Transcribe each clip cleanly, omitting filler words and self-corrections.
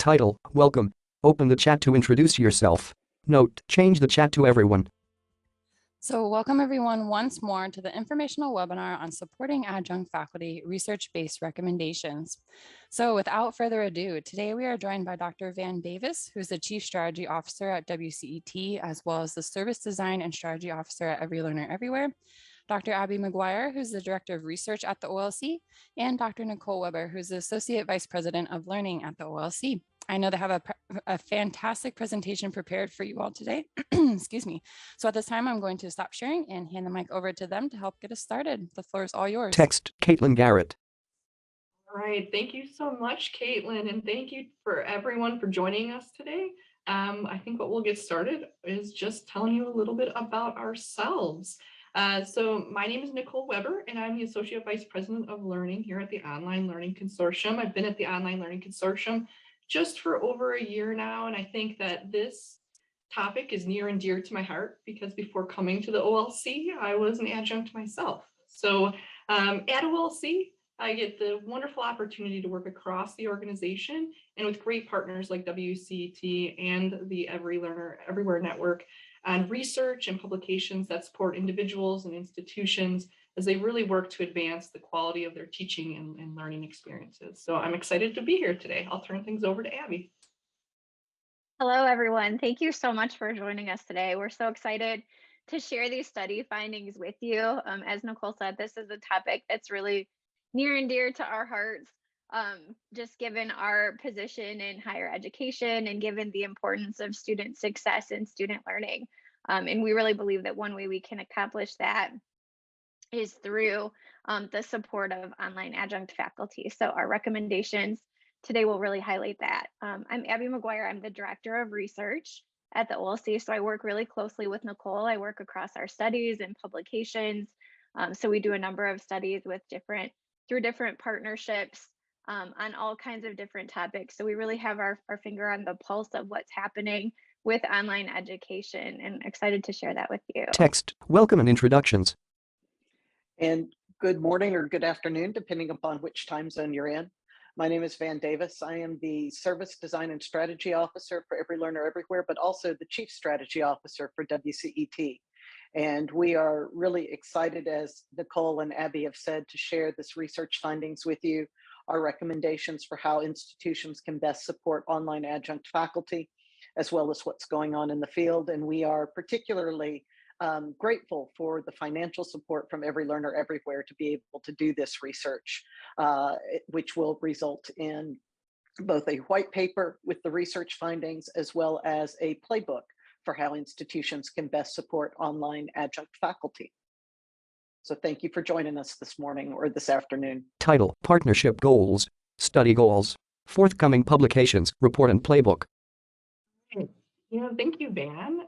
Title: Welcome. Open the chat to introduce yourself. Note: change the chat to everyone. So welcome everyone once more to the informational webinar on supporting adjunct faculty research-based recommendations. So without further ado, today we are joined by Dr. Van Davis, who's the Chief Strategy Officer at WCET, as well as the Service Design and Strategy Officer at Every Learner Everywhere, Dr. Abby McGuire, who's the Director of Research at the OLC, and Dr. Nicole Weber, who's the Associate Vice President of Learning at the OLC. I know they have a fantastic presentation prepared for you all today. Excuse me. So at this time, I'm going to stop sharing and hand the mic over to them to help get us started. The floor is all yours. Text: Caitlin Garrett. All right, thank you so much, Caitlin, and thank you for everyone for joining us today. I think what we'll get started is just telling you a little bit about ourselves. So my name is Nicole Weber, and I'm the Associate Vice President of Learning here at the Online Learning Consortium. I've been at the Online Learning Consortium just for over a year now, and I think that this topic is near and dear to my heart because before coming to the OLC, I was an adjunct myself. So at OLC, I get the wonderful opportunity to work across the organization and with great partners like WCET and the Every Learner Everywhere network on research and publications that support individuals and institutions as they really work to advance the quality of their teaching and learning experiences. So I'm excited to be here today. I'll turn things over to Abby. Hello, everyone. Thank you so much for joining us today. We're so excited to share these study findings with you. As Nicole said, this is a topic that's really near and dear to our hearts, just given our position in higher education and given the importance of student success and student learning. And we really believe that one way we can accomplish that is through the support of online adjunct faculty. So our recommendations today will really highlight that. I'm Abby McGuire. I'm the Director of Research at the OLC. So I work really closely with Nicole. I work across our studies and publications. So we do a number of studies with through different partnerships on all kinds of different topics. So we really have our finger on the pulse of what's happening with online education, and excited to share that with you. Text: Welcome and introductions. And good morning or good afternoon, depending upon which time zone you're in. My name is Van Davis. I am the Service Design and Strategy Officer for Every Learner Everywhere, but also the Chief Strategy Officer for WCET. And we are really excited, as Nicole and Abby have said, to share this research findings with you, our recommendations for how institutions can best support online adjunct faculty, as well as what's going on in the field. And we are particularly grateful for the financial support from Every Learner Everywhere to be able to do this research, which will result in both a white paper with the research findings as well as a playbook for how institutions can best support online adjunct faculty. So thank you for joining us this morning or this afternoon. Title: Partnership Goals, Study Goals, Forthcoming Publications, Report and Playbook. Thank you, Van.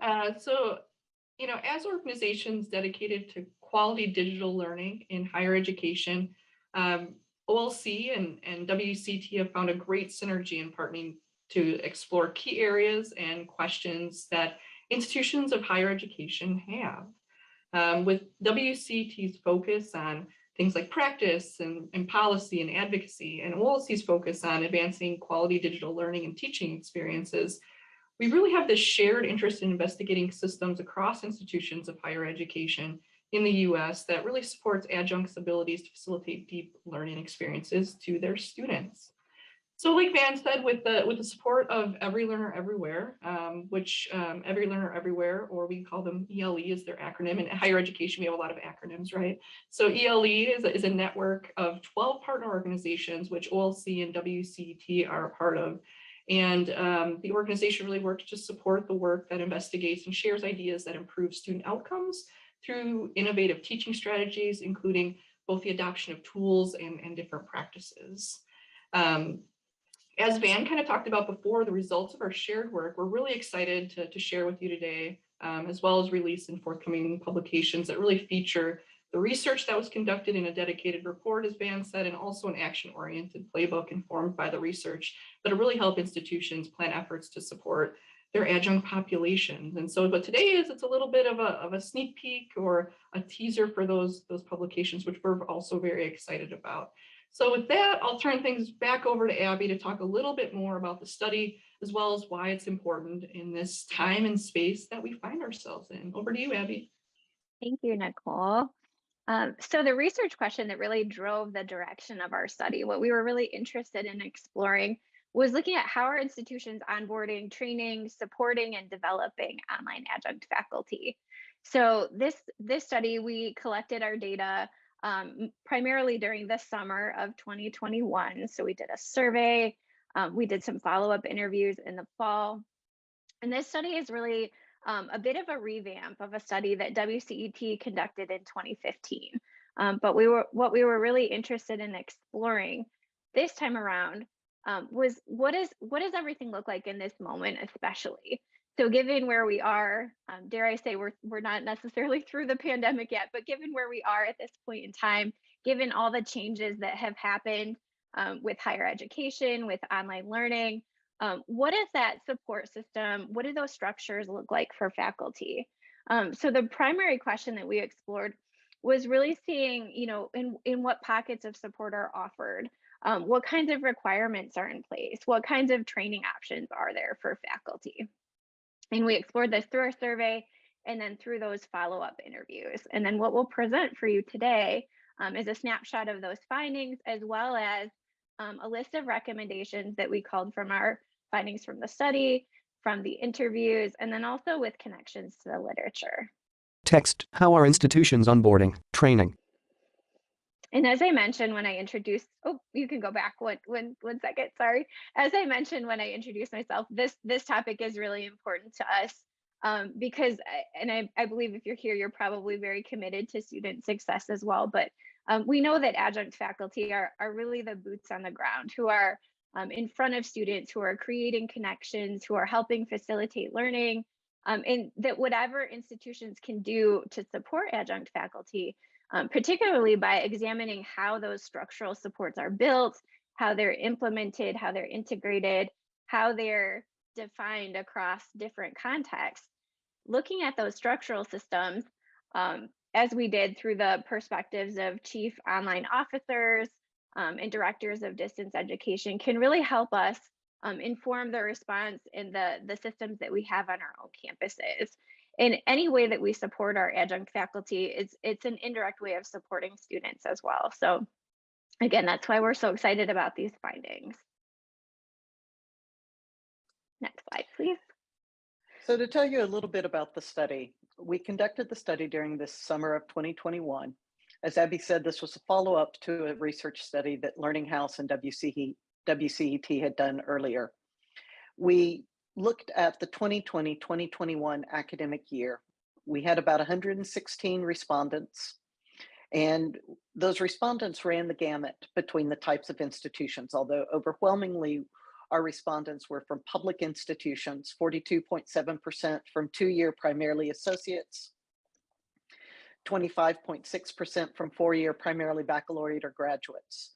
As organizations dedicated to quality digital learning in higher education, OLC and WCT have found a great synergy in partnering to explore key areas and questions that institutions of higher education have. With WCT's focus on things like practice and policy and advocacy, and OLC's focus on advancing quality digital learning and teaching experiences, we really have this shared interest in investigating systems across institutions of higher education in the US that really supports adjuncts' abilities to facilitate deep learning experiences to their students. So like Van said, with the support of Every Learner Everywhere, which Every Learner Everywhere, or we call them ELE is their acronym. In higher education, we have a lot of acronyms, right? So ELE is a network of 12 partner organizations, which OLC and WCET are a part of. And the organization really works to support the work that investigates and shares ideas that improve student outcomes through innovative teaching strategies, including both the adoption of tools and different practices. As Van kind of talked about before, the results of our shared work, we're really excited to share with you today, as well as release in forthcoming publications that really feature the research that was conducted in a dedicated report, as Van said, and also an action-oriented playbook informed by the research that'll really help institutions plan efforts to support their adjunct populations. And so what today is, it's a little bit of a sneak peek or a teaser for those publications, which we're also very excited about. So with that, I'll turn things back over to Abby to talk a little bit more about the study, as well as why it's important in this time and space that we find ourselves in. Over to you, Abby. Thank you, Nicole. So the research question that really drove the direction of our study, what we were really interested in exploring, was looking at how are institutions onboarding, training, supporting, and developing online adjunct faculty. So this study, we collected our data primarily during the summer of 2021. So we did a survey, we did some follow-up interviews in the fall. And this study is really a bit of a revamp of a study that WCET conducted in 2015. But what we were really interested in exploring this time around was what does everything look like in this moment, especially. So given where we are, dare I say we're not necessarily through the pandemic yet, but given where we are at this point in time, given all the changes that have happened with higher education, with online learning, what is that support system? What do those structures look like for faculty? So the primary question that we explored was really seeing, in what pockets of support are offered, what kinds of requirements are in place, what kinds of training options are there for faculty. And we explored this through our survey and then through those follow-up interviews. And then what we'll present for you today is a snapshot of those findings, as well as a list of recommendations that we called from our findings from the study, from the interviews, and then also with connections to the literature. Text: how are institutions onboarding, training? And as I mentioned when I introduced, you can go back one second, sorry. As I mentioned when I introduced myself, this topic is really important to us because, and I believe if you're here, you're probably very committed to student success as well. But we know that adjunct faculty are really the boots on the ground who are in front of students, who are creating connections, who are helping facilitate learning, and that whatever institutions can do to support adjunct faculty, particularly by examining how those structural supports are built, how they're implemented, how they're integrated, how they're defined across different contexts. Looking at those structural systems, as we did through the perspectives of chief online officers and directors of distance education, can really help us inform the response in the systems that we have on our own campuses. In any way that we support our adjunct faculty, it's an indirect way of supporting students as well. So again, that's why we're so excited about these findings. Next slide, please. So to tell you a little bit about the study, we conducted the study during this summer of 2021. As Abby said, this was a follow-up to a research study that Learning House and WCET had done earlier. We looked at the 2020-2021 academic year. We had about 116 respondents, and those respondents ran the gamut between the types of institutions, although overwhelmingly our respondents were from public institutions, 42.7% from two-year primarily associates, 25.6% from four-year primarily baccalaureate or graduates.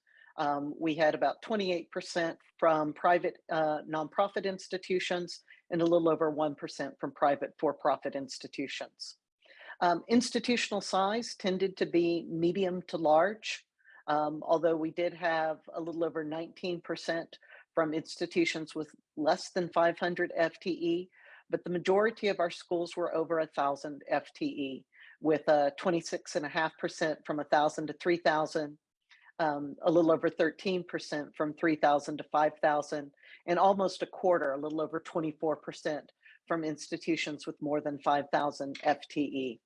We had about 28% from private nonprofit institutions and a little over 1% from private for-profit institutions. Institutional size tended to be medium to large, although we did have a little over 19% from institutions with less than 500 FTE, but the majority of our schools were over 1,000 FTE, with 26.5% from 1,000 to 3,000, a little over 13% from 3,000 to 5,000, and almost a quarter, a little over 24% from institutions with more than 5,000 FTE.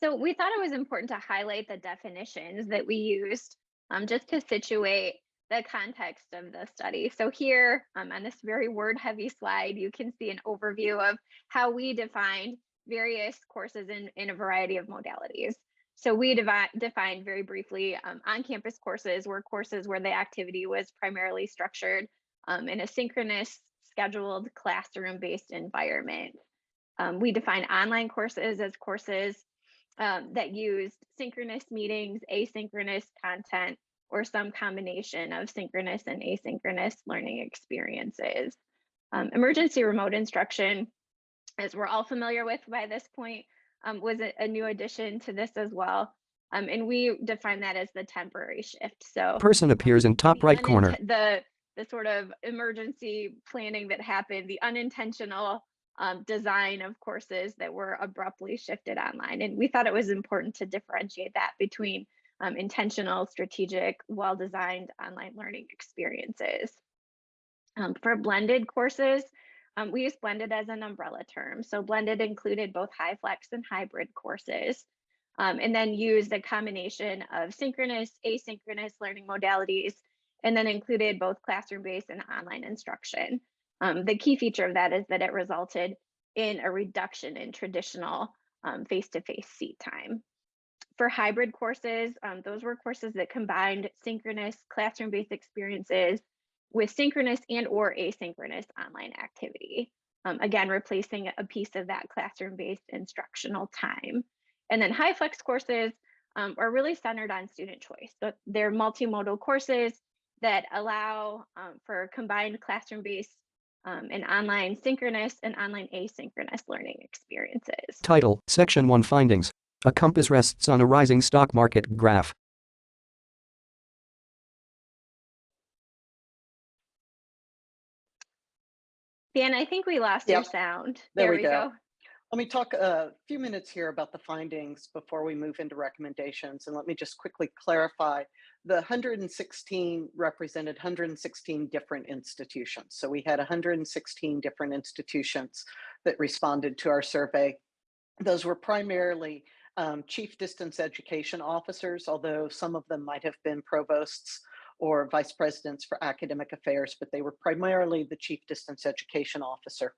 So we thought it was important to highlight the definitions that we used just to situate the context of the study. So here on this very word-heavy slide, you can see an overview of how we defined various courses in a variety of modalities. So we defined very briefly on-campus courses were courses where the activity was primarily structured in a synchronous, scheduled, classroom-based environment. We define online courses as courses that used synchronous meetings, asynchronous content, or some combination of synchronous and asynchronous learning experiences. Emergency remote instruction, as we're all familiar with by this point, was a new addition to this as well. And we define that as the temporary shift. So Person appears in top right corner. the sort of emergency planning that happened, the unintentional design of courses that were abruptly shifted online. And we thought it was important to differentiate that between intentional, strategic, well-designed online learning experiences. For blended courses, we use blended as an umbrella term. So blended included both high flex and hybrid courses, and then used a combination of synchronous, asynchronous learning modalities, and then included both classroom-based and online instruction. The key feature of that is that it resulted in a reduction in traditional face-to-face seat time. For hybrid courses, those were courses that combined synchronous classroom-based experiences with synchronous and or asynchronous online activity. Again, replacing a piece of that classroom-based instructional time. And then high flex courses are really centered on student choice. So they're multimodal courses that allow for combined classroom-based and online synchronous and online asynchronous learning experiences. Title, Section 1 Findings. A compass rests on a rising stock market graph. Dan, I think we lost your sound. There we go. Let me talk a few minutes here about the findings before we move into recommendations. And let me just quickly clarify. The 116 represented 116 different institutions. So we had 116 different institutions that responded to our survey. Those were primarily chief distance education officers, although some of them might have been provosts or vice presidents for academic affairs, but they were primarily the chief distance education officer.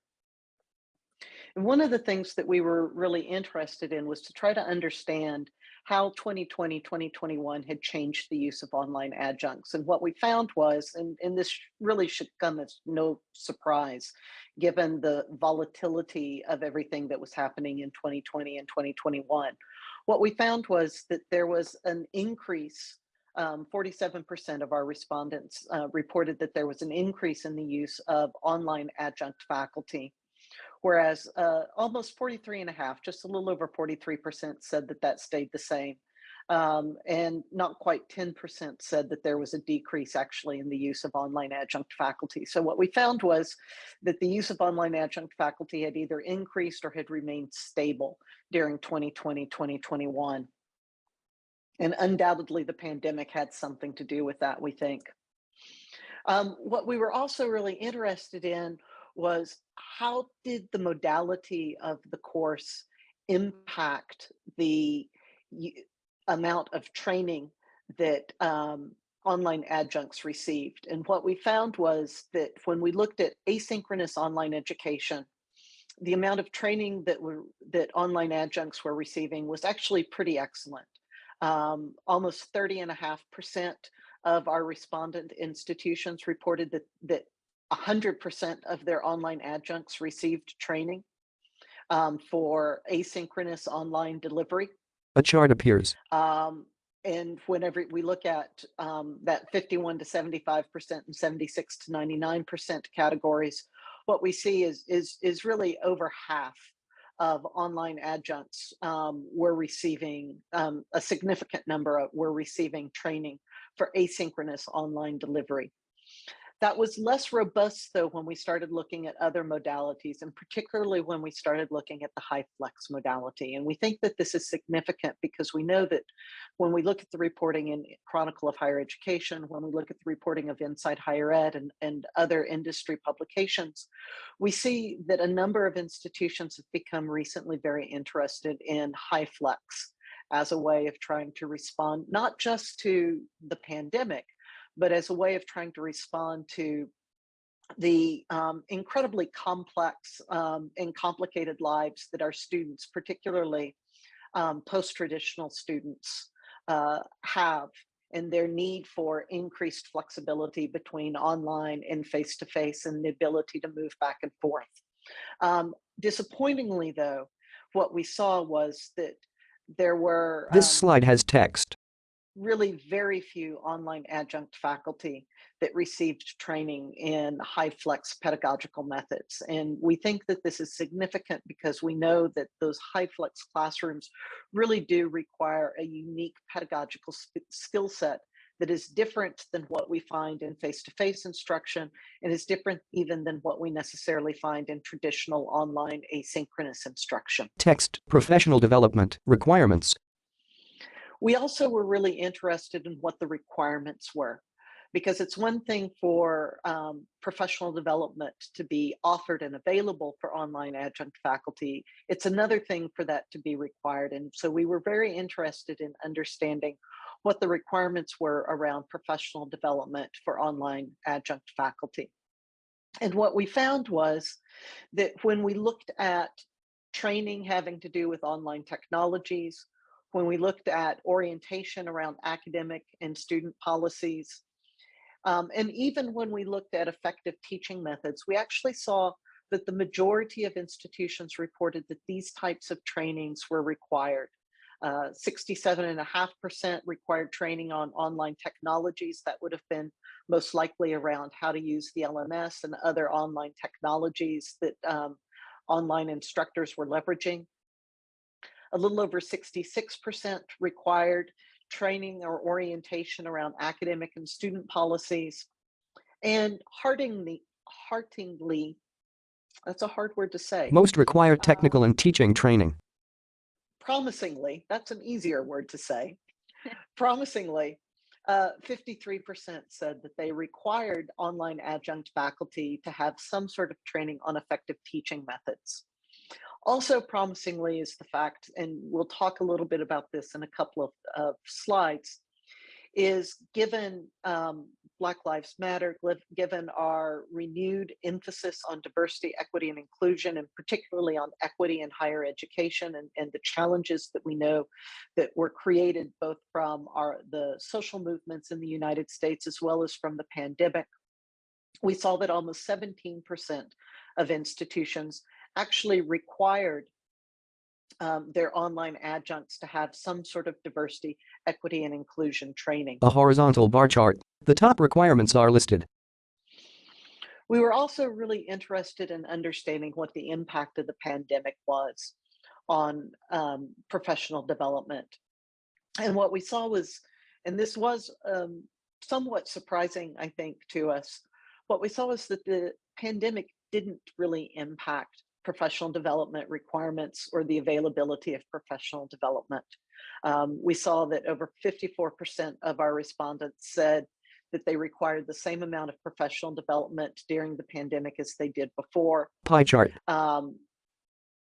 And one of the things that we were really interested in was to try to understand how 2020, 2021 had changed the use of online adjuncts. And what we found was, and this really should come as no surprise, given the volatility of everything that was happening in 2020 and 2021, what we found was that there was an increase. 47% of our respondents reported that there was an increase in the use of online adjunct faculty, whereas almost 43.5, just a little over 43% said that that stayed the same. And not quite 10% said that there was a decrease actually in the use of online adjunct faculty. So what we found was that the use of online adjunct faculty had either increased or had remained stable during 2020, 2021. And undoubtedly the pandemic had something to do with that, we think. What we were also really interested in was how did the modality of the course impact the amount of training that online adjuncts received. And what we found was that when we looked at asynchronous online education, the amount of training that online adjuncts were receiving was actually pretty excellent. Almost 30.5% of our respondent institutions reported that 100% of their online adjuncts received training for asynchronous online delivery. A chart appears. And whenever we look at that 51 to 75% and 76 to 99% categories, what we see is really over half of online adjuncts were receiving, a significant number were receiving training for asynchronous online delivery. That was less robust, though, when we started looking at other modalities, and particularly when we started looking at the high flex modality. And we think that this is significant because we know that when we look at the reporting in Chronicle of Higher Education, when we look at the reporting of Inside Higher Ed and other industry publications, we see that a number of institutions have become recently very interested in high flex as a way of trying to respond not just to the pandemic, but as a way of trying to respond to the incredibly complex and complicated lives that our students, particularly post-traditional students, have, and their need for increased flexibility between online and face-to-face and the ability to move back and forth. Disappointingly, though, what we saw was that there were— This slide has text. really very few online adjunct faculty that received training in high flex pedagogical methods. And we think that this is significant because we know that those high flex classrooms really do require a unique pedagogical skill set that is different than what we find in face-to-face instruction, and is different even than what we necessarily find in traditional online asynchronous instruction. Text, professional development, requirements. We also were really interested in what the requirements were, because it's one thing for professional development to be offered and available for online adjunct faculty. It's another thing for that to be required. And so we were very interested in understanding what the requirements were around professional development for online adjunct faculty. And what we found was that when we looked at training having to do with online technologies, when we looked at orientation around academic and student policies, and even when we looked at effective teaching methods, we actually saw that the majority of institutions reported that these types of trainings were required. 67.5% required training on online technologies. That would have been most likely around how to use the LMS and other online technologies that online instructors were leveraging. A little over 66% required training or orientation around academic and student policies. And hearteningly, that's a hard word to say. Most require technical and teaching training. Promisingly, that's an easier word to say. Promisingly, 53% said that they required online adjunct faculty to have some sort of training on effective teaching methods. Also promisingly is the fact, and we'll talk a little bit about this in a couple of slides, is given Black Lives Matter, given our renewed emphasis on diversity, equity, and inclusion, and particularly on equity in higher education, and the challenges that we know that were created both from the social movements in the United States as well as from the pandemic, we saw that almost 17% of institutions actually required their online adjuncts to have some sort of diversity, equity, and inclusion training. A horizontal bar chart. The top requirements are listed. We were also really interested in understanding what the impact of the pandemic was on professional development. And what we saw was, and this was somewhat surprising, I think, to us, what we saw was that the pandemic didn't really impact professional development requirements or the availability of professional development. We saw that over 54% of our respondents said that they required the same amount of professional development during the pandemic as they did before. Pie chart.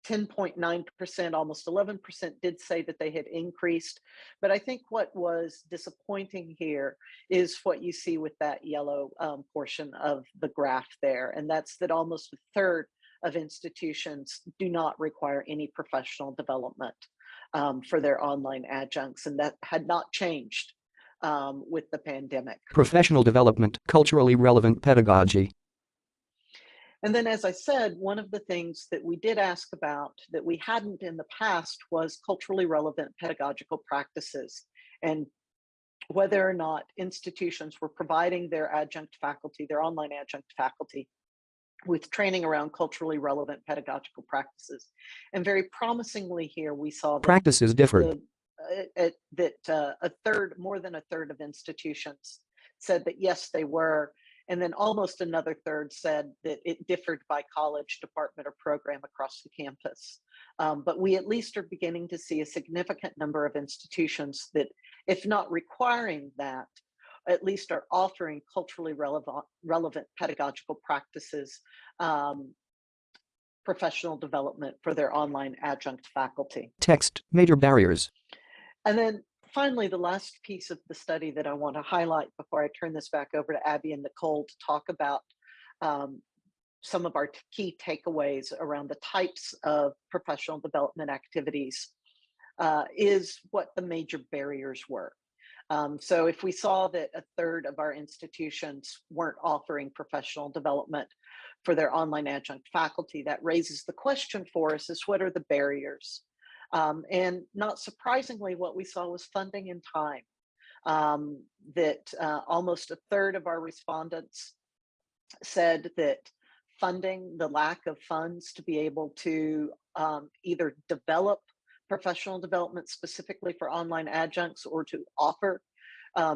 10.9%, almost 11% did say that they had increased. But I think what was disappointing here is what you see with that yellow portion of the graph there. And that's that almost a third of institutions do not require any professional development for their online adjuncts. And that had not changed with the pandemic. Professional development, culturally relevant pedagogy. And then, as I said, one of the things that we did ask about that we hadn't in the past was culturally relevant pedagogical practices, and whether or not institutions were providing their adjunct faculty, their online adjunct faculty, with training around culturally relevant pedagogical practices. And very promisingly here, we saw that practices differed. More than a third of institutions said that yes, they were. And then almost another third said that it differed by college, department, or program across the campus. But we at least are beginning to see a significant number of institutions that, if not requiring that, at least are offering culturally relevant pedagogical practices, professional development for their online adjunct faculty. Text, major barriers. And then finally, the last piece of the study that I want to highlight before I turn this back over to Abby and Nicole to talk about some of our key takeaways around the types of professional development activities is what the major barriers were. So if we saw that a third of our institutions weren't offering professional development for their online adjunct faculty, that raises the question for us is what are the barriers? And not surprisingly, what we saw was funding and time. that almost a third of our respondents said that funding, the lack of funds to be able to either develop professional development specifically for online adjuncts or to offer,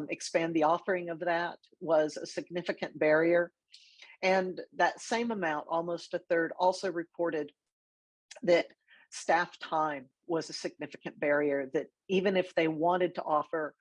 expand the offering of that, was a significant barrier. And that same amount, almost a third, also reported that staff time was a significant barrier, that even if they wanted to offer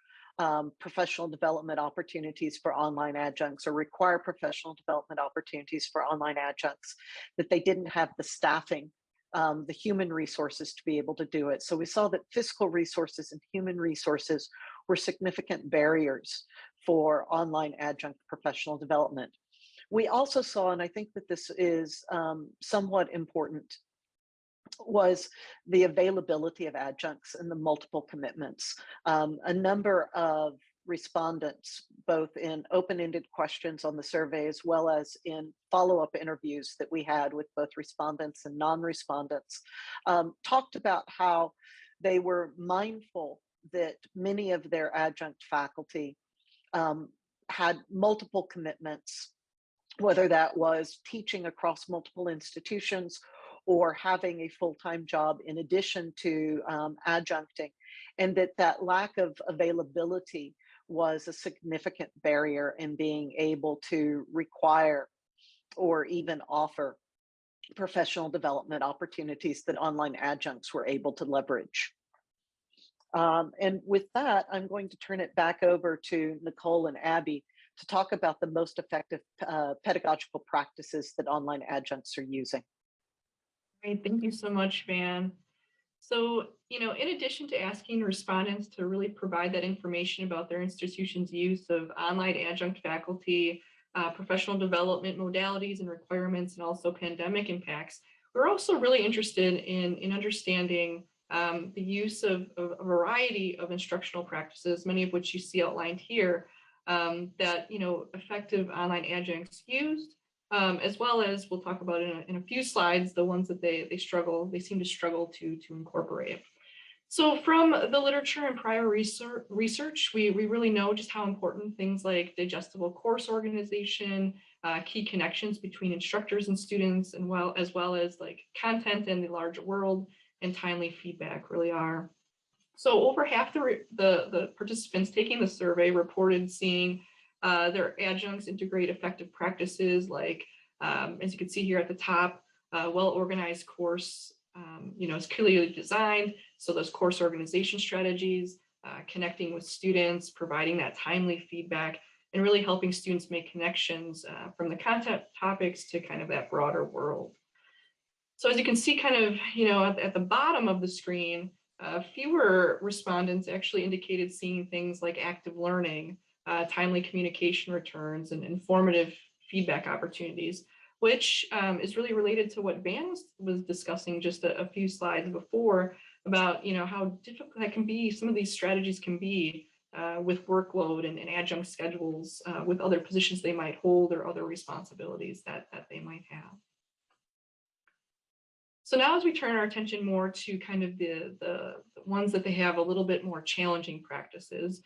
professional development opportunities for online adjuncts or require professional development opportunities for online adjuncts, that they didn't have the staffing, the human resources to be able to do it. So we saw that fiscal resources and human resources were significant barriers for online adjunct professional development. We also saw, and I think that this is somewhat important, was the availability of adjuncts and the multiple commitments. A number of respondents, both in open-ended questions on the survey as well as in follow-up interviews that we had with both respondents and non-respondents, talked about how they were mindful that many of their adjunct faculty had multiple commitments, whether that was teaching across multiple institutions or having a full-time job in addition to adjuncting, and that lack of availability was a significant barrier in being able to require or even offer professional development opportunities that online adjuncts were able to leverage. And with that, I'm going to turn it back over to Nicole and Abby to talk about the most effective pedagogical practices that online adjuncts are using. Great, thank you so much, Van. So, in addition to asking respondents to really provide that information about their institution's use of online adjunct faculty, professional development modalities and requirements, and also pandemic impacts, we're also really interested in understanding the use of a variety of instructional practices, many of which you see outlined here, that effective online adjuncts used, as well as we'll talk about in a few slides, the ones that they seem to struggle to incorporate. So from the literature and prior research, we really know just how important things like digestible course organization, key connections between instructors and students, and as well as like content in the larger world and timely feedback really are. So over half the participants taking the survey reported seeing their adjuncts integrate effective practices like, as you can see here at the top, well-organized course, is clearly designed. So those course organization strategies, connecting with students, providing that timely feedback, and really helping students make connections from the content topics to kind of that broader world. So as you can see kind of, at the bottom of the screen, fewer respondents actually indicated seeing things like active learning, timely communication returns, and informative feedback opportunities, which is really related to what Van was discussing just a few slides before about how difficult that can be. Some of these strategies can be with workload and adjunct schedules, with other positions they might hold or other responsibilities that they might have. So now as we turn our attention more to kind of the ones that they have a little bit more challenging practices,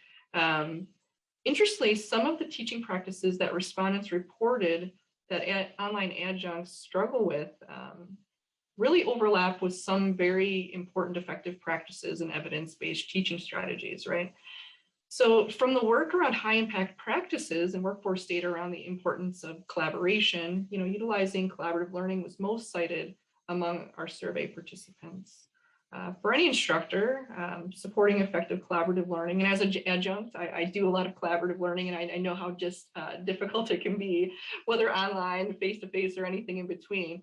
interestingly, some of the teaching practices that respondents reported that online adjuncts struggle with really overlap with some very important effective practices and evidence-based teaching strategies, right? So from the work around high impact practices and workforce data around the importance of collaboration, utilizing collaborative learning was most cited among our survey participants. For any instructor, supporting effective collaborative learning, and as an adjunct, I do a lot of collaborative learning, and I know how just difficult it can be, whether online, face-to-face, or anything in between.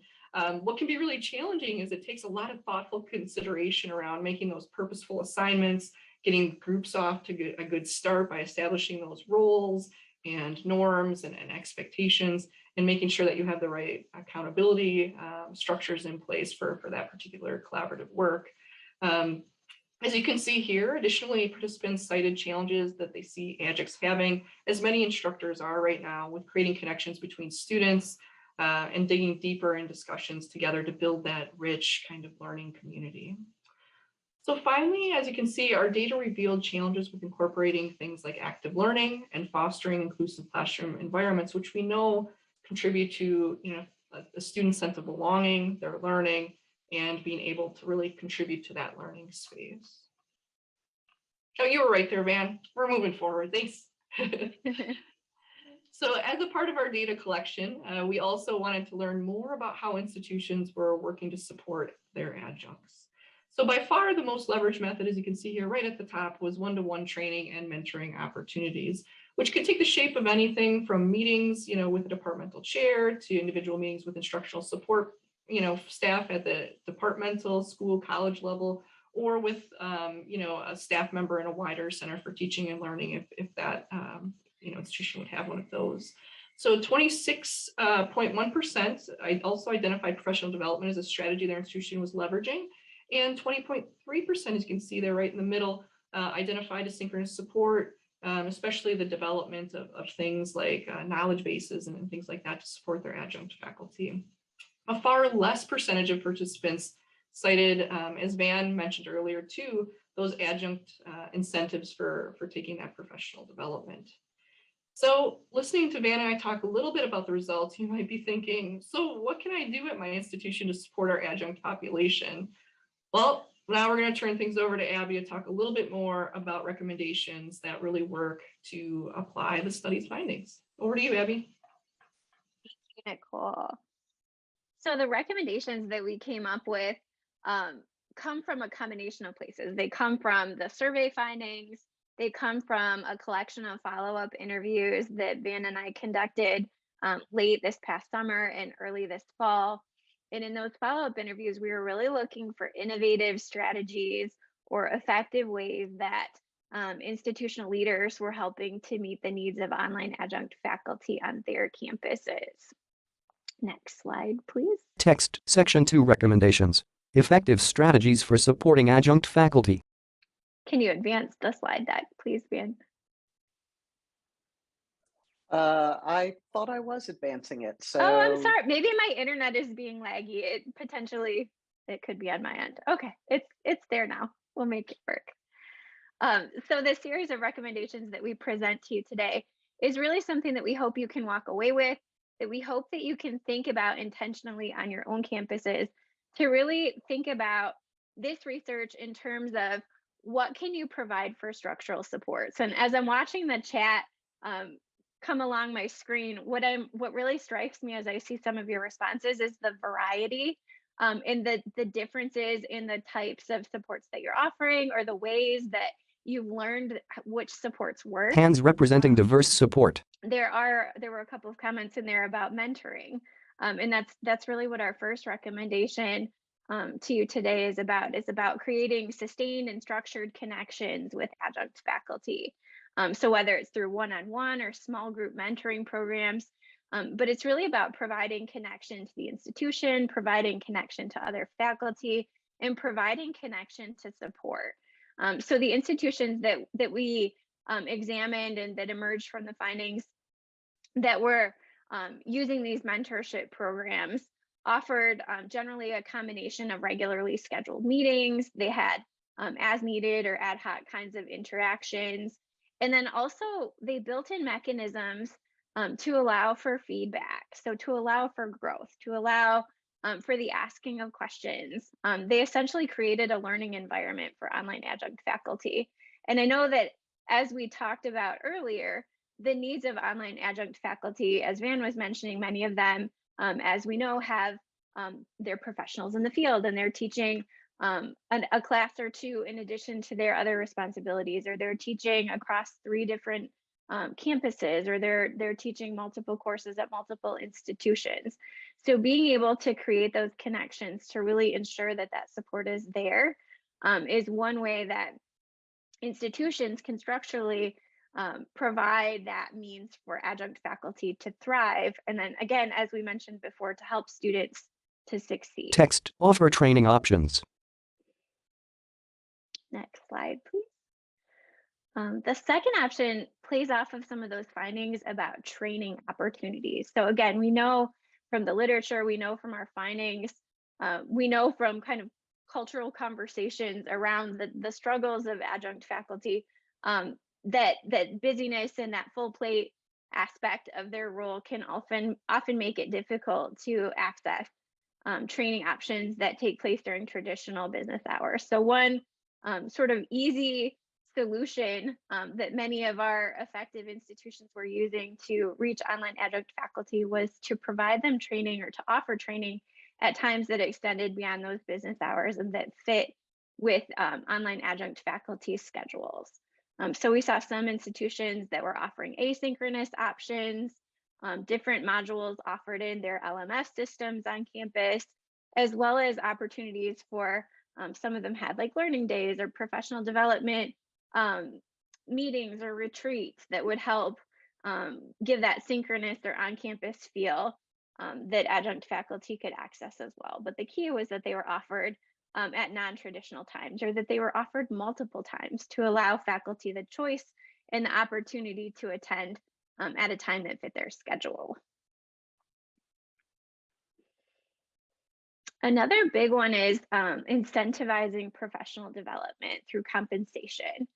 What can be really challenging is it takes a lot of thoughtful consideration around making those purposeful assignments, getting groups off to a good start by establishing those roles and norms and expectations, and making sure that you have the right accountability structures in place for that particular collaborative work. As you can see here, additionally, participants cited challenges that they see adjuncts having, as many instructors are right now, with creating connections between students and digging deeper in discussions together to build that rich kind of learning community. So finally, as you can see, our data revealed challenges with incorporating things like active learning and fostering inclusive classroom environments, which we know contribute to a student's sense of belonging, their learning, and being able to really contribute to that learning space. Oh, you were right there, Van. We're moving forward. Thanks. So as a part of our data collection, we also wanted to learn more about how institutions were working to support their adjuncts. So by far the most leveraged method, as you can see here right at the top, was one-to-one training and mentoring opportunities, which could take the shape of anything from meetings, with a departmental chair to individual meetings with instructional support, staff at the departmental, school, college level, or with, a staff member in a wider center for teaching and learning if that institution would have one of those. So 26.1% I also identified professional development as a strategy their institution was leveraging. And 20.3%, as you can see there right in the middle, identified asynchronous support, especially the development of things like knowledge bases and things like that to support their adjunct faculty. A far less percentage of participants cited, as Van mentioned earlier too, those adjunct incentives for taking that professional development. So listening to Van and I talk a little bit about the results, you might be thinking, so what can I do at my institution to support our adjunct population? Well, now we're going to turn things over to Abby to talk a little bit more about recommendations that really work to apply the study's findings. Over to you, Abby. Cool. So the recommendations that we came up with come from a combination of places. They come from the survey findings. They come from a collection of follow-up interviews that Van and I conducted late this past summer and early this fall. And in those follow-up interviews, we were really looking for innovative strategies or effective ways that institutional leaders were helping to meet the needs of online adjunct faculty on their campuses. Next slide, please. Text, Section 2 Recommendations. Effective strategies for supporting adjunct faculty. Can you advance the slide deck, please, Van? I thought I was advancing it. So Oh, I'm sorry. Maybe my internet is being laggy. It could be on my end. Okay, it's there now. We'll make it work. So the series of recommendations that we present to you today is really something that we hope you can walk away with, that we hope that you can think about intentionally on your own campuses to really think about this research in terms of what can you provide for structural supports. And as I'm watching the chat come along my screen, what really strikes me as I see some of your responses is the variety and the differences in the types of supports that you're offering or the ways that you've learned which supports work. Hands representing diverse support. There were a couple of comments in there about mentoring, and that's really what our first recommendation to you today is about creating sustained and structured connections with adjunct faculty. So whether it's through one-on-one or small group mentoring programs, but it's really about providing connection to the institution, providing connection to other faculty, and providing connection to support. So the institutions that we examined and that emerged from the findings that were using these mentorship programs offered generally a combination of regularly scheduled meetings. They had as needed or ad hoc kinds of interactions. And then also they built in mechanisms to allow for feedback. So to allow for growth, to allow for the asking of questions. They essentially created a learning environment for online adjunct faculty. And I know that as we talked about earlier, the needs of online adjunct faculty, as Van was mentioning, many of them, as we know, have they're professionals in the field and they're teaching a class or two in addition to their other responsibilities, or they're teaching across 3 different campuses, or they're teaching multiple courses at multiple institutions. So being able to create those connections to really ensure that that support is there is one way that institutions can structurally provide that means for adjunct faculty to thrive. And then again, as we mentioned before, to help students to succeed. Text, offer training options. Next slide, please. The second option plays off of some of those findings about training opportunities. So again, we know from the literature, we know from our findings, we know from kind of cultural conversations around the struggles of adjunct faculty, that busyness and that full plate aspect of their role can often make it difficult to access training options that take place during traditional business hours. So one sort of easy solution that many of our effective institutions were using to reach online adjunct faculty was to provide them training or to offer training at times that extended beyond those business hours and that fit with online adjunct faculty schedules. So we saw some institutions that were offering asynchronous options, different modules offered in their LMS systems on campus, as well as opportunities for some of them had like learning days or professional development meetings or retreats that would help give that synchronous or on-campus feel that adjunct faculty could access as well. But the key was that they were offered at non-traditional times, or that they were offered multiple times to allow faculty the choice and the opportunity to attend at a time that fit their schedule. Another big one is incentivizing professional development through compensation.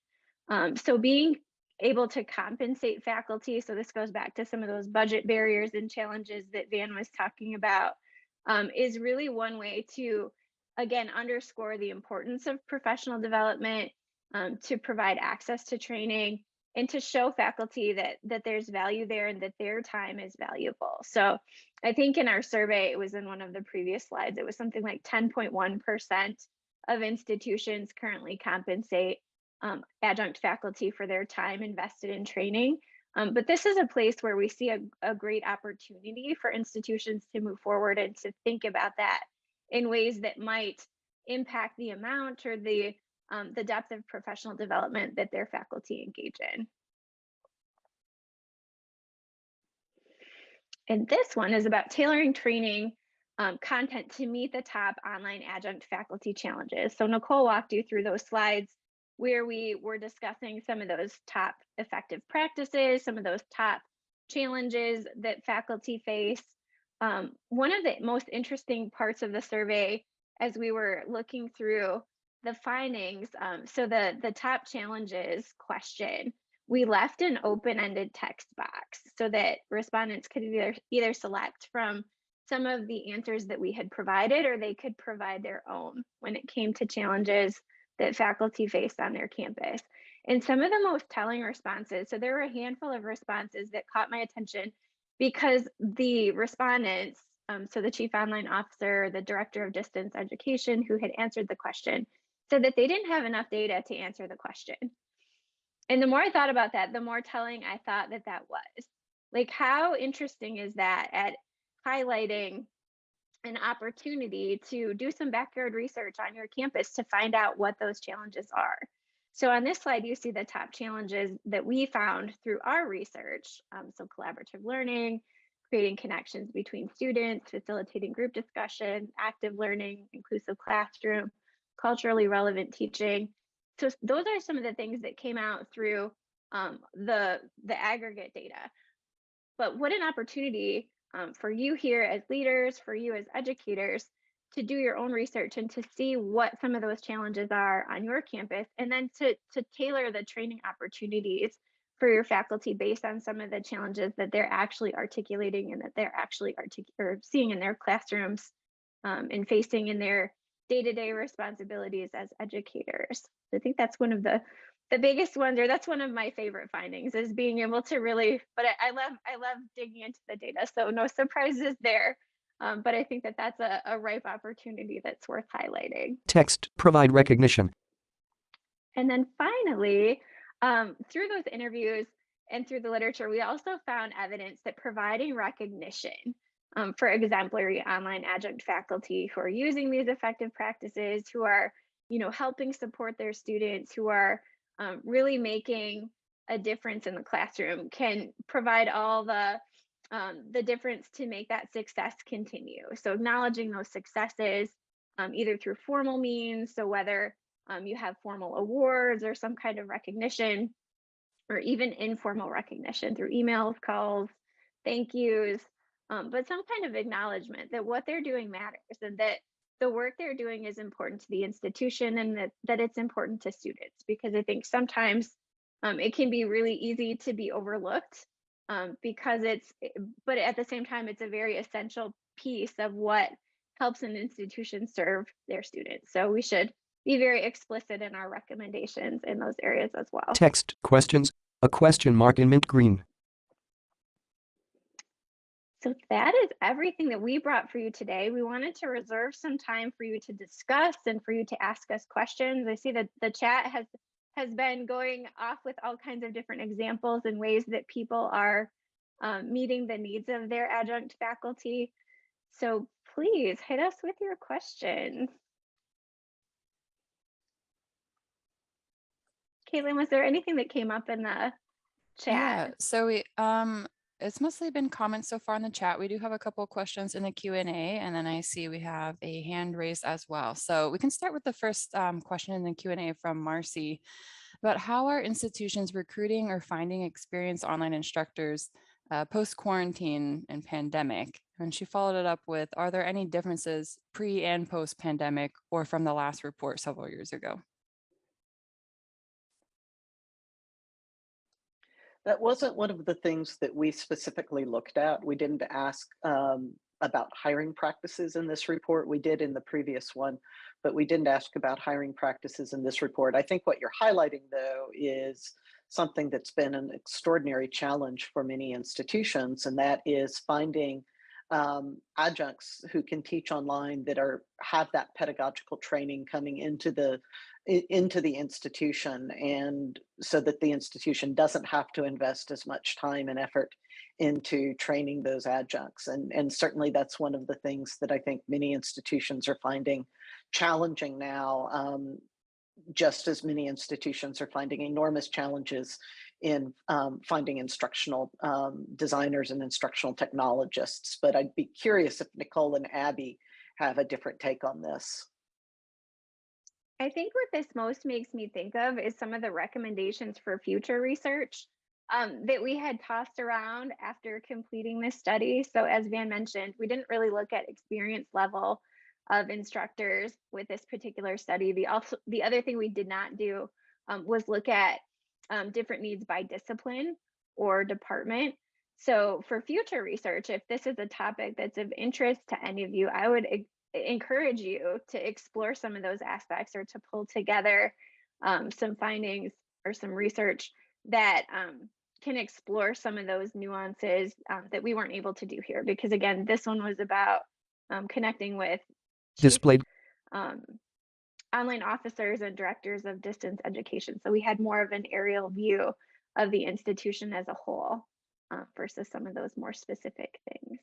So being able to compensate faculty, so this goes back to some of those budget barriers and challenges that Van was talking about, is really one way to, again, underscore the importance of professional development, to provide access to training, and to show faculty that there's value there and that their time is valuable. So I think in our survey, it was in one of the previous slides, it was something like 10.1% of institutions currently compensate adjunct faculty for their time invested in training. But this is a place where we see a great opportunity for institutions to move forward and to think about that in ways that might impact the amount or the depth of professional development that their faculty engage in. And this one is about tailoring training content to meet the top online adjunct faculty challenges. So Nicole walked you through those slides where we were discussing some of those top effective practices, some of those top challenges that faculty face. One of the most interesting parts of the survey, as we were looking through the findings, so the top challenges question, we left an open-ended text box so that respondents could either select from some of the answers that we had provided, or they could provide their own when it came to challenges that faculty faced on their campus. And some of the most telling responses, so there were a handful of responses that caught my attention because the respondents, so the chief online officer, the director of distance education who had answered the question, said that they didn't have enough data to answer the question. And the more I thought about that, the more telling I thought that was. Like, how interesting is that at highlighting an opportunity to do some backyard research on your campus to find out what those challenges are. So on this slide, you see the top challenges that we found through our research. So collaborative learning, creating connections between students, facilitating group discussion, active learning, inclusive classroom, culturally relevant teaching. So those are some of the things that came out through the aggregate data. But what an opportunity for you here as leaders, for you as educators, to do your own research and to see what some of those challenges are on your campus, and then to tailor the training opportunities for your faculty based on some of the challenges that they're actually articulating and that they're actually seeing in their classrooms and facing in their day-to-day responsibilities as educators. I think that's one of the biggest ones, or that's one of my favorite findings, is being able to really, but I love digging into the data, so no surprises there. But I think that's a ripe opportunity that's worth highlighting. Text, provide recognition. And then finally, through those interviews and through the literature, we also found evidence that providing recognition for exemplary online adjunct faculty who are using these effective practices, who are, helping support their students, who are really making a difference in the classroom, can provide all the difference to make that success continue. So acknowledging those successes, either through formal means, so whether you have formal awards or some kind of recognition, or even informal recognition through emails, calls, thank yous, but some kind of acknowledgement that what they're doing matters, and that the work they're doing is important to the institution and that it's important to students, because I think sometimes it can be really easy to be overlooked because but at the same time, it's a very essential piece of what helps an institution serve their students. So we should be very explicit in our recommendations in those areas as well. Text questions. A question mark in mint green. So that is everything that we brought for you today. We wanted to reserve some time for you to discuss and for you to ask us questions. I see that the chat has been going off with all kinds of different examples and ways that people are meeting the needs of their adjunct faculty. So please hit us with your questions. Caitlin, was there anything that came up in the chat? Yeah, so it's mostly been comments so far in the chat. We do have a couple of questions in the Q&A, and then I see we have a hand raised as well. So we can start with the first question in the Q&A from Marcy about how are institutions recruiting or finding experienced online instructors post-quarantine and pandemic? And she followed it up with, are there any differences pre and post-pandemic or from the last report several years ago? That wasn't one of the things that we specifically looked at. We didn't ask about hiring practices in this report. We did in the previous one, but we didn't ask about hiring practices in this report. I think what you're highlighting, though, is something that's been an extraordinary challenge for many institutions, and that is finding adjuncts who can teach online that have that pedagogical training coming into the institution, and so that the institution doesn't have to invest as much time and effort into training those adjuncts. And certainly that's one of the things that I think many institutions are finding challenging now, just as many institutions are finding enormous challenges in finding instructional designers and instructional technologists. But I'd be curious if Nicole and Abby have a different take on this. I think what this most makes me think of is some of the recommendations for future research that we had tossed around after completing this study. So as Van mentioned, we didn't really look at experience level of instructors with this particular study. The other thing we did not do was look at different needs by discipline or department. So for future research, if this is a topic that's of interest to any of you, I would encourage you to explore some of those aspects or to pull together some findings or some research that can explore some of those nuances that we weren't able to do here. Because again, this one was about connecting with Displayed. Online officers and directors of distance education. So we had more of an aerial view of the institution as a whole versus some of those more specific things.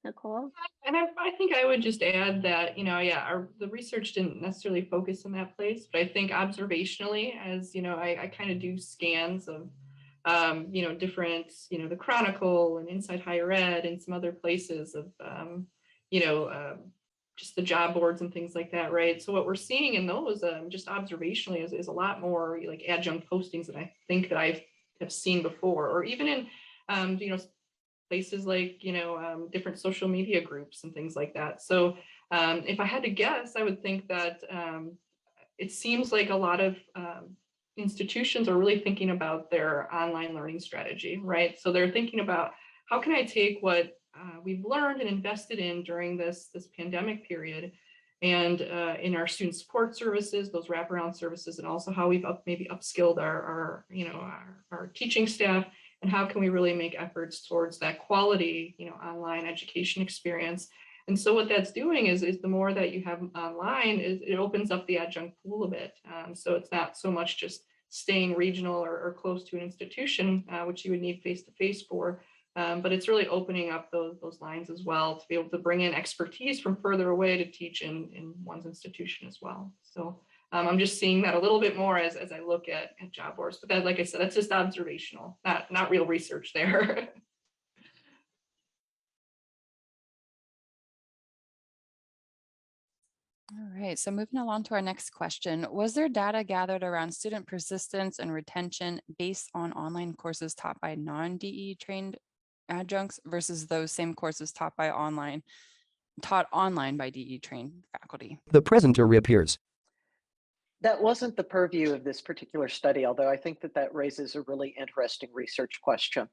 Nicole? And I think I would just add that, the research didn't necessarily focus in that place, but I think observationally, as I kind of do scans of, different, the Chronicle and Inside Higher Ed and some other places of, just the job boards and things like that, right? So what we're seeing in those, just observationally, is a lot more like adjunct postings than I think that I have seen before, or even in, places like, different social media groups and things like that. So if I had to guess, I would think that it seems like a lot of institutions are really thinking about their online learning strategy, right? So they're thinking about, how can I take what we've learned and invested in during this pandemic period, and in our student support services, those wraparound services, and also how we've maybe upskilled our teaching staff, and how can we really make efforts towards that quality, online education experience. And so what that's doing is the more that you have online, it opens up the adjunct pool a bit. So it's not so much just staying regional or close to an institution, which you would need face-to-face for, but it's really opening up those lines as well to be able to bring in expertise from further away to teach in one's institution as well. So I'm just seeing that a little bit more as I look at job boards, but that, like I said, that's just observational, not real research there. All right, so moving along to our next question. Was there data gathered around student persistence and retention based on online courses taught by non-DE trained adjuncts versus those same courses taught by online taught online by DE trained faculty? The presenter reappears. That wasn't the purview of this particular study, although I think that that raises a really interesting research question.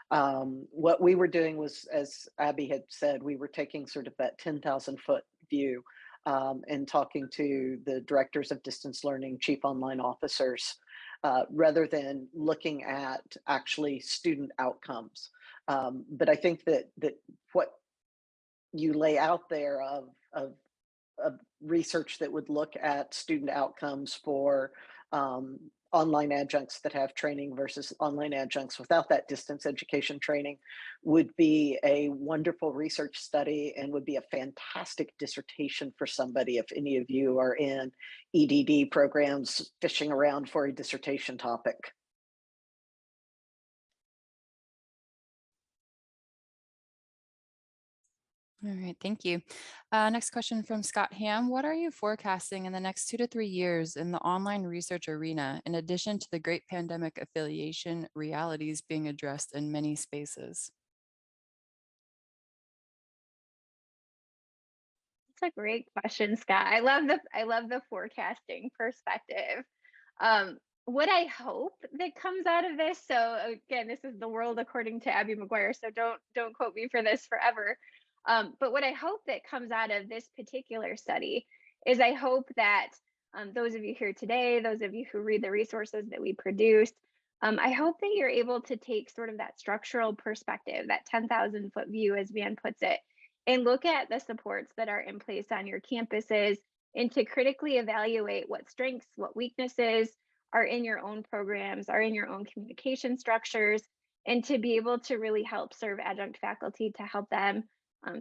What we were doing was, as Abby had said, we were taking sort of that 10,000-foot view and talking to the directors of distance learning, chief online officers, rather than looking at actually student outcomes. But I think that what you lay out there of research that would look at student outcomes for online adjuncts that have training versus online adjuncts without that distance education training would be a wonderful research study and would be a fantastic dissertation for somebody if any of you are in EDD programs fishing around for a dissertation topic. All right, thank you. Next question from Scott Ham. What are you forecasting in the next 2 to 3 years in the online research arena, in addition to the great pandemic affiliation realities being addressed in many spaces? That's a great question, Scott. I love the forecasting perspective. What I hope that comes out of this, so again, this is the world according to Abby McGuire, so don't quote me for this forever. But what I hope that comes out of this particular study is I hope that those of you here today, those of you who read the resources that we produced, I hope that you're able to take sort of that structural perspective, that 10,000-foot view, as Van puts it, and look at the supports that are in place on your campuses and to critically evaluate what strengths, what weaknesses are in your own programs, are in your own communication structures, and to be able to really help serve adjunct faculty to help them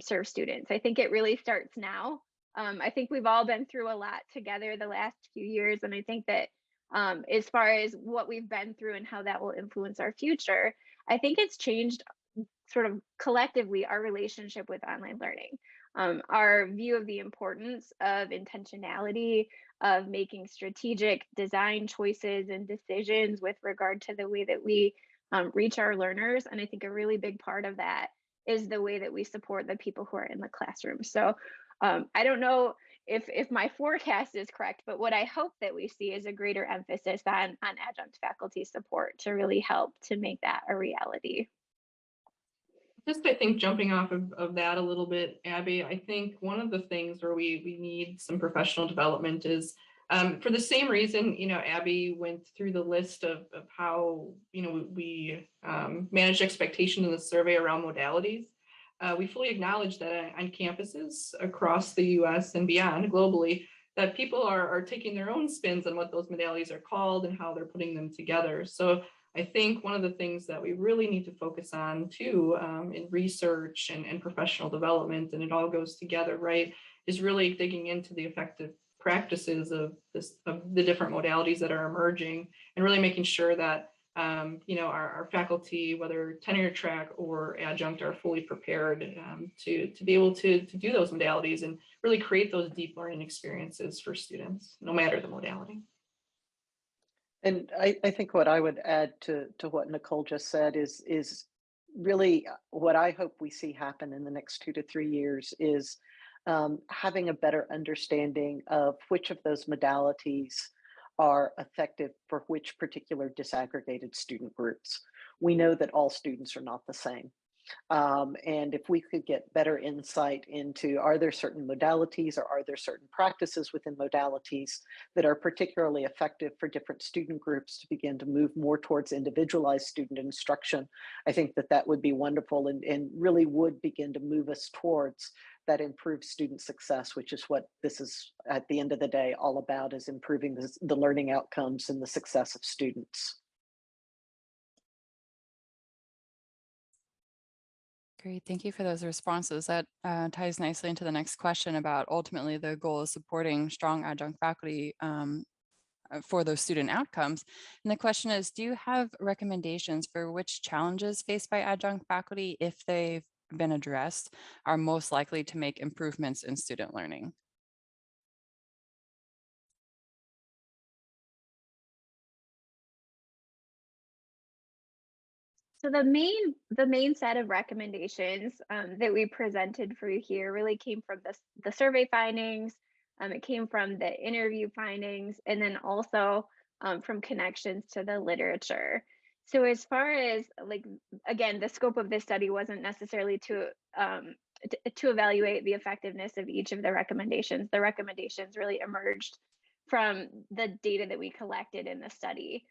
serve students. I think it really starts now. I think we've all been through a lot together the last few years, and I think that as far as what we've been through and how that will influence our future, I think it's changed sort of collectively our relationship with online learning, our view of the importance of intentionality, of making strategic design choices and decisions with regard to the way that we reach our learners. And I think a really big part of that is the way that we support the people who are in the classroom. So I don't know if my forecast is correct, but what I hope that we see is a greater emphasis on adjunct faculty support to really help to make that a reality. Just, I think, jumping off of that a little bit, Abby, I think one of the things where we need some professional development is for the same reason, Abby went through the list of how, we managed expectations in the survey around modalities. We fully acknowledge that on campuses across the US and beyond globally, that people are taking their own spins on what those modalities are called and how they're putting them together. So I think one of the things that we really need to focus on too in research and professional development, and it all goes together, right, is really digging into the effective practices of the different modalities that are emerging, and really making sure that our faculty, whether tenure track or adjunct, are fully prepared to be able to do those modalities and really create those deep learning experiences for students, no matter the modality. And I think what I would add to what Nicole just said is really what I hope we see happen in the next 2 to 3 years is having a better understanding of which of those modalities are effective for which particular disaggregated student groups. We know that all students are not the same. And if we could get better insight into, are there certain modalities or are there certain practices within modalities that are particularly effective for different student groups to begin to move more towards individualized student instruction, I think that that would be wonderful and really would begin to move us towards that improved student success, which is what this is at the end of the day all about, is improving the learning outcomes and the success of students. Great, thank you for those responses. That ties nicely into the next question about ultimately the goal is supporting strong adjunct faculty for those student outcomes. And the question is, do you have recommendations for which challenges faced by adjunct faculty, if they've been addressed, are most likely to make improvements in student learning? So the main set of recommendations that we presented for you here really came from the survey findings. It came from the interview findings, and then also from connections to the literature. So as far as like, again, the scope of this study wasn't necessarily to evaluate the effectiveness of each of the recommendations. The recommendations really emerged from the data that we collected in the study.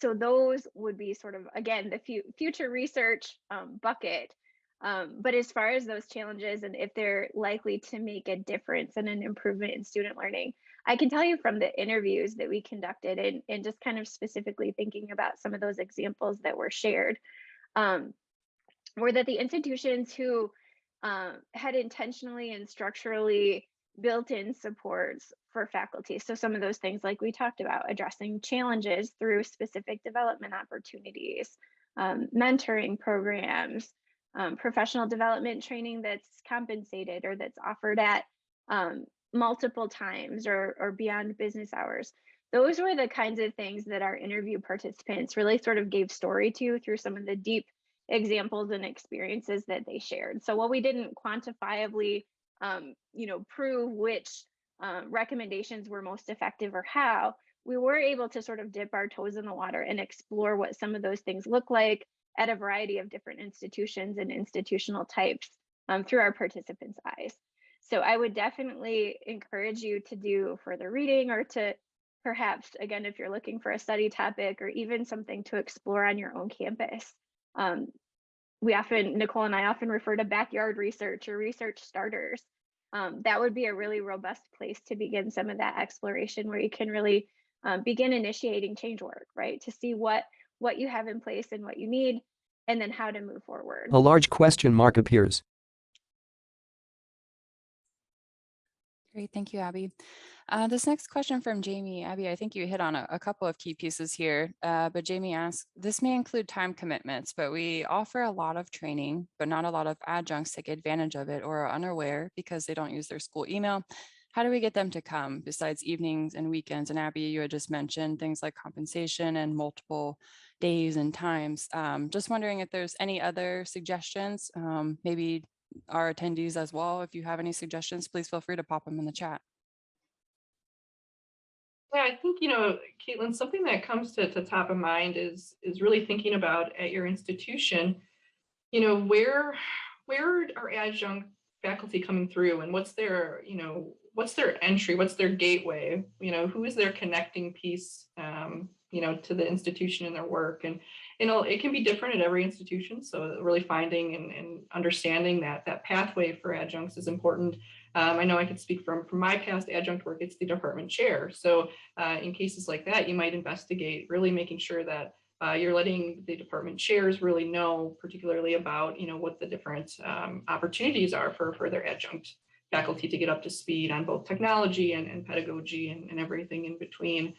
So those would be sort of, again, the future research bucket. But as far as those challenges and if they're likely to make a difference and an improvement in student learning, I can tell you from the interviews that we conducted and just kind of specifically thinking about some of those examples that were shared, were that the institutions who had intentionally and structurally built-in supports for faculty. So some of those things like we talked about, addressing challenges through specific development opportunities, mentoring programs, professional development training that's compensated or that's offered at multiple times or beyond business hours. Those were the kinds of things that our interview participants really sort of gave story to through some of the deep examples and experiences that they shared. So while we didn't quantifiably prove which recommendations were most effective or how, we were able to sort of dip our toes in the water and explore what some of those things look like at a variety of different institutions and institutional types through our participants' eyes. So I would definitely encourage you to do further reading or to perhaps, again, if you're looking for a study topic or even something to explore on your own campus. Nicole and I often refer to backyard research or research starters. That would be a really robust place to begin some of that exploration where you can really begin initiating change work, right? To see what you have in place and what you need, and then how to move forward. A large question mark appears. Great, thank you, Abby. This next question from Jamie. Abby, I think you hit on a couple of key pieces here, but Jamie asks, this may include time commitments, but we offer a lot of training, but not a lot of adjuncts take advantage of it or are unaware because they don't use their school email. How do we get them to come besides evenings and weekends? And Abby, you had just mentioned things like compensation and multiple days and times. Just wondering if there's any other suggestions, maybe our attendees as well. If you have any suggestions, please feel free to pop them in the chat. Yeah, I think, Caitlin, something that comes to top of mind is really thinking about at your institution, where are adjunct faculty coming through and what's their entry, what's their gateway, who is their connecting piece, to the institution and their work. And, it can be different at every institution. So really finding and understanding that pathway for adjuncts is important. I know I could speak from my past adjunct work, it's the department chair. So in cases like that, you might investigate really making sure that you're letting the department chairs really know particularly about, what the different opportunities are for their adjunct faculty to get up to speed on both technology and pedagogy and everything in between.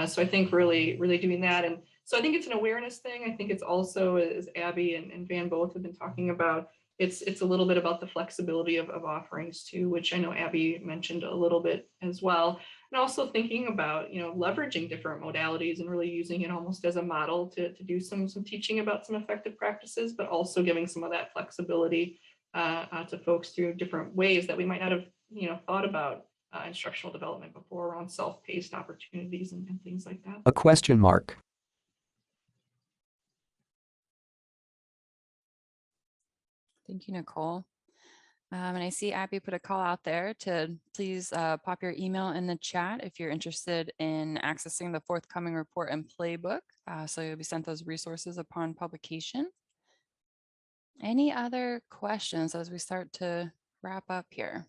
So I think really doing that. And so I think it's an awareness thing. I think it's also, as Abby and Van both have been talking about, it's a little bit about the flexibility of offerings too, which I know Abby mentioned a little bit as well. And also thinking about, leveraging different modalities and really using it almost as a model to do some teaching about some effective practices, but also giving some of that flexibility to folks through different ways that we might not have, thought about instructional development before around self-paced opportunities and things like that. A question mark. Thank you, Nicole. And I see Abby put a call out there to please pop your email in the chat if you're interested in accessing the forthcoming report and playbook. So you'll be sent those resources upon publication. Any other questions as we start to wrap up here?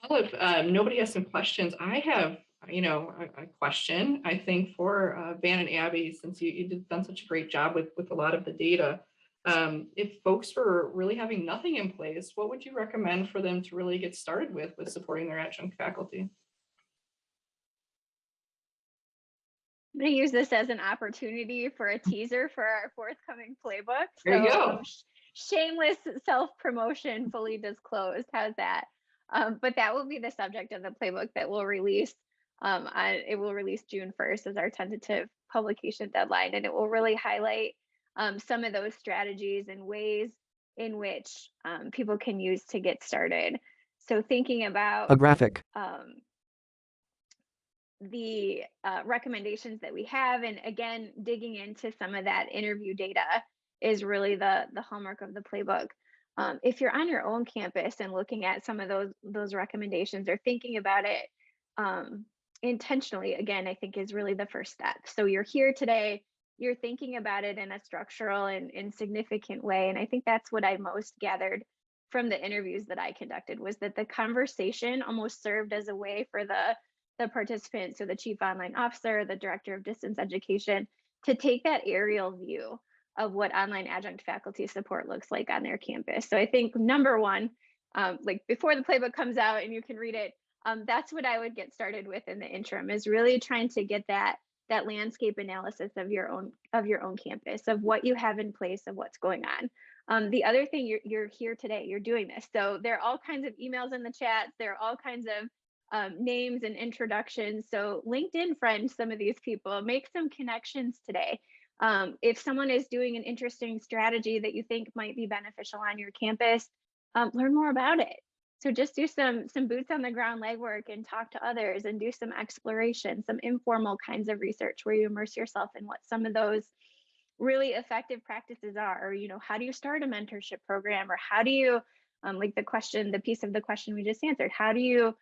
Well, if nobody has some questions, I have, a question, I think, for Van and Abby, since you've done such a great job with a lot of the data. If folks were really having nothing in place, what would you recommend for them to really get started with supporting their adjunct faculty? I'm going to use this as an opportunity for a teaser for our forthcoming playbook. There you go. Shameless self-promotion, fully disclosed. How's that? But that will be the subject of the playbook that we'll release It will release June 1st as our tentative publication deadline, and it will really highlight some of those strategies and ways in which people can use to get started. So thinking about A graphic. The recommendations that we have, and again, digging into some of that interview data is really the hallmark of the playbook. If you're on your own campus and looking at some of those recommendations or thinking about it intentionally, again, I think is really the first step. So you're here today, you're thinking about it in a structural and significant way. And I think that's what I most gathered from the interviews that I conducted, was that the conversation almost served as a way for the participants, so the chief online officer, the director of distance education, to take that aerial view of what online adjunct faculty support looks like on their campus. So I think number one, like before the playbook comes out and you can read it, that's what I would get started with in the interim, is really trying to get that landscape analysis of your own campus, of what you have in place, of what's going on. The other thing, you're here today, you're doing this. So there are all kinds of emails in the chats, there are all kinds of names and introductions. So LinkedIn friend some of these people, make some connections today. If someone is doing an interesting strategy that you think might be beneficial on your campus, learn more about it. So just do some boots on the ground legwork and talk to others and do some exploration, some informal kinds of research where you immerse yourself in what some of those really effective practices are. Or, how do you start a mentorship program? Or how do you, like the piece of the question we just answered, how do you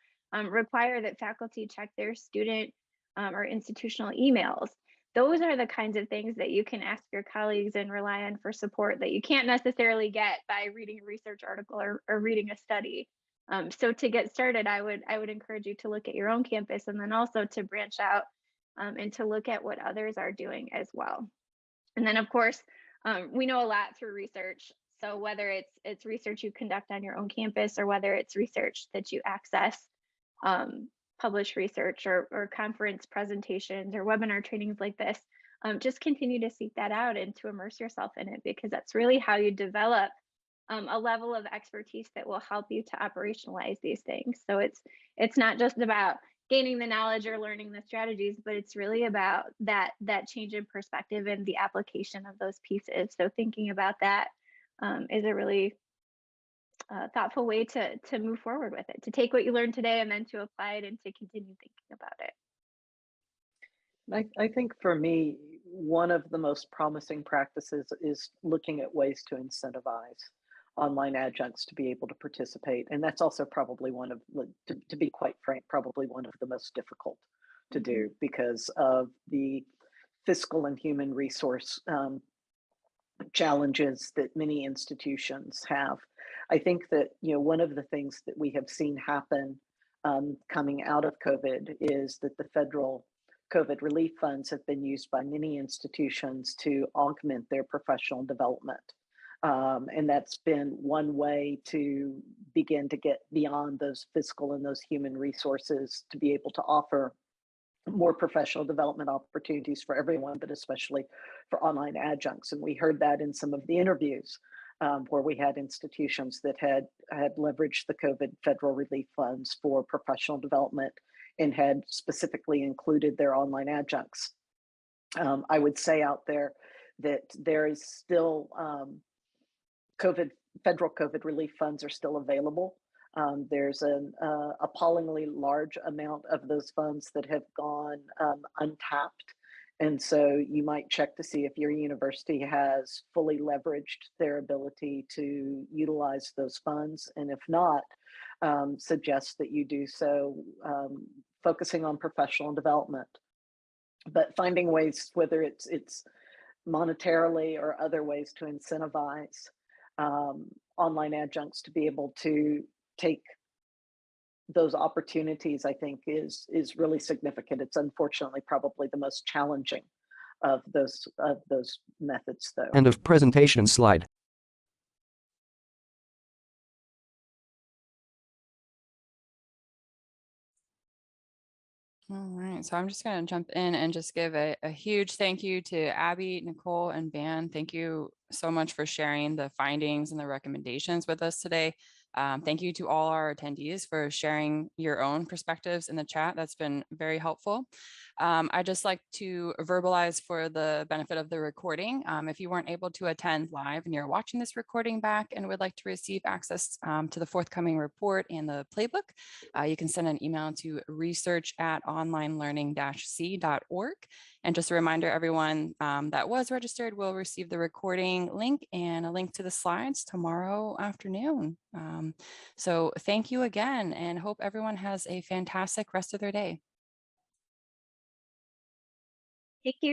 require that faculty check their student or institutional emails? Those are the kinds of things that you can ask your colleagues and rely on for support that you can't necessarily get by reading a research article or reading a study. So to get started, I would encourage you to look at your own campus, and then also to branch out and to look at what others are doing as well. And then of course, we know a lot through research. So whether it's research you conduct on your own campus, or whether it's research that you access, published research or conference presentations or webinar trainings like this, just continue to seek that out and to immerse yourself in it, because that's really how you develop a level of expertise that will help you to operationalize these things. So it's not just about gaining the knowledge or learning the strategies, but it's really about that change in perspective and the application of those pieces. So thinking about that is a really thoughtful way to move forward with it, to take what you learned today and then to apply it and to continue thinking about it. I think for me, one of the most promising practices is looking at ways to incentivize online adjuncts to be able to participate. And that's also probably one of, to be quite frank, probably one of the most difficult to do, because of the fiscal and human resource challenges that many institutions have. I think that, one of the things that we have seen happen coming out of COVID is that the federal COVID relief funds have been used by many institutions to augment their professional development. And that's been one way to begin to get beyond those fiscal and those human resources to be able to offer more professional development opportunities for everyone, but especially for online adjuncts. And we heard that in some of the interviews where we had institutions that had leveraged the COVID federal relief funds for professional development and had specifically included their online adjuncts. I would say out there that there is still federal COVID relief funds are still available. There's an appallingly large amount of those funds that have gone untapped. And so you might check to see if your university has fully leveraged their ability to utilize those funds. And if not, suggest that you do so focusing on professional development. But finding ways, whether it's monetarily or other ways, to incentivize online adjuncts to be able to take those opportunities, I think is really significant. It's unfortunately probably the most challenging of those methods, though. End of presentation slide. All right, so I'm just going to jump in and just give a huge thank you to Abby, Nicole, and Van. Thank you so much for sharing the findings and the recommendations with us today. Thank you to all our attendees for sharing your own perspectives in the chat. That's been very helpful. I'd just like to verbalize for the benefit of the recording. If you weren't able to attend live and you're watching this recording back and would like to receive access to the forthcoming report and the playbook, you can send an email to research@onlinelearning-c.org. And just a reminder, everyone that was registered will receive the recording link and a link to the slides tomorrow afternoon. So thank you again, and hope everyone has a fantastic rest of their day. Thank you.